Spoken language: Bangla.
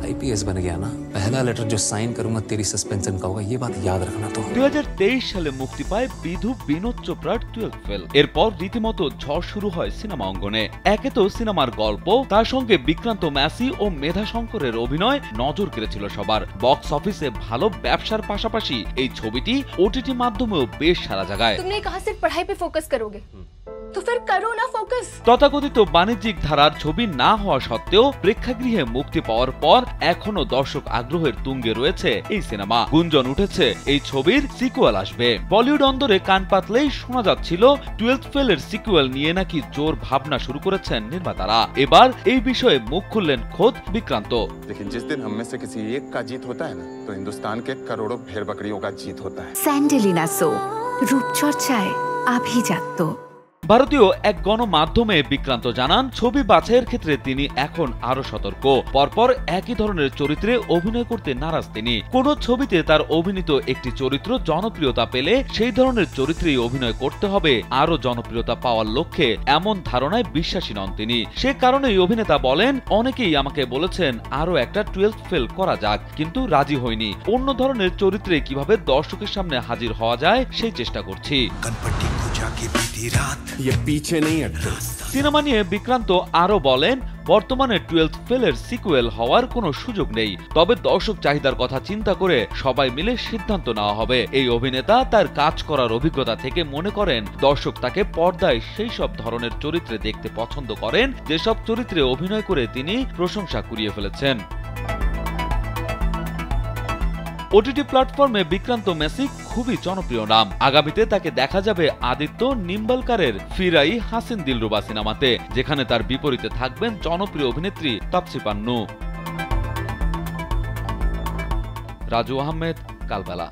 आईपीएस बन गया ना, पहला लेटर जो साइन करूंगा तेरी सस्पेंशन का होगा, ये बात याद रखना। तो 2023 সালে মুক্তি পায় বিধু বিনোদ চোপড়ার 12th ফেল। এরপর রীতিমতো ঝড় শুরু হয় সিনেমা অঙ্গনে। একে তো সিনেমার গল্প, তার সঙ্গে বিক্রান্ত ম্যাসি ও মেধা শঙ্করের অভিনয় নজর কেড়েছিল সবার। বক্স অফিসে ভালো ব্যবসার পাশাপাশি এই ছবিটি ওটিটি মাধ্যমেও বেশ সাড়া জাগায়। तुमने कहा सिर्फ पढ़ाई पे फोकस करोगे, तो फिर करो ना फोकस। তথাকথিত বাণিজ্যিক ধারার ছবি না হওয়া সত্ত্বেও প্রেক্ষাগৃহে মুক্তি পাওয়ার পর এখনো দর্শক আগ্রহের তুঙ্গে রয়েছে এই সিনেমা। গুঞ্জন উঠেছে এই ছবির সিকুয়েল আসবে। বলিউড অন্দরে কান পাতলেই শোনা যাচ্ছিল 12th ফেলের সিকুয়েল নিয়ে নাকি জোর ভাবনা শুরু করেছেন নির্মাতারা। এবার এই বিষয়ে মুখ খুললেন খোদ বিক্রান্ত। लेकिन जिस दिन हम में से किसी एक का जीत होता है ना, तो हिंदुस्तान के करोड़ों भेड़ बकरियों का जीत होता है। স্যান্ডেলিনা সো রূপচর্চায় আভিজাত্য। ভারতীয় এক গণমাধ্যমে বিক্রান্ত জানান, ছবি বাছাইয়ের ক্ষেত্রে তিনি এখন আরো সতর্ক। পরপর একই ধরনের চরিত্রে অভিনয় করতে নারাজ তিনি। কোন ছবিতে তার অভিনীত একটি চরিত্র জনপ্রিয়তা পেলে সেই ধরনের চরিত্রেই অভিনয় করতে হবে আরো জনপ্রিয়তা পাওয়ার লক্ষ্যে, এমন ধারণায় বিশ্বাসী নন তিনি। সে কারণেই অভিনেতা বলেন, অনেকেই আমাকে বলেছেন আরো একটা 12th ফেল করা যাক, কিন্তু রাজি হয়নি। অন্য ধরনের চরিত্রে কিভাবে দর্শকের সামনে হাজির হওয়া যায় সেই চেষ্টা করছি। সিনেমা নিয়ে বিক্রান্ত আরো বলেন, বর্তমানে 12th ফেলের সিকুয়েল হওয়ার কোনো সুযোগ নেই, তবে দর্শক চাহিদার কথা চিন্তা করে সবাই মিলে সিদ্ধান্ত নেওয়া হবে। এই অভিনেতা তার কাজ করার অভিজ্ঞতা থেকে মনে করেন, দর্শক তাকে পর্দায় সেই সব ধরনের চরিত্রে দেখতে পছন্দ করেন যেসব চরিত্রে অভিনয় করে তিনি প্রশংসা কুড়িয়ে ফেলেছেন। ওটিটি প্ল্যাটফর্মে বিক্রান্ত ম্যাসি খুবই জনপ্রিয় নাম। আগামীতে তাকে দেখা যাবে আদিত্য নিম্বালকারের ফিরাই হাসিন দিলরুবা সিনেমাতে, যেখানে তার বিপরীতে থাকবেন জনপ্রিয় অভিনেত্রী তাপসী পান্নু। রাজু আহমেদ, কালবেলা।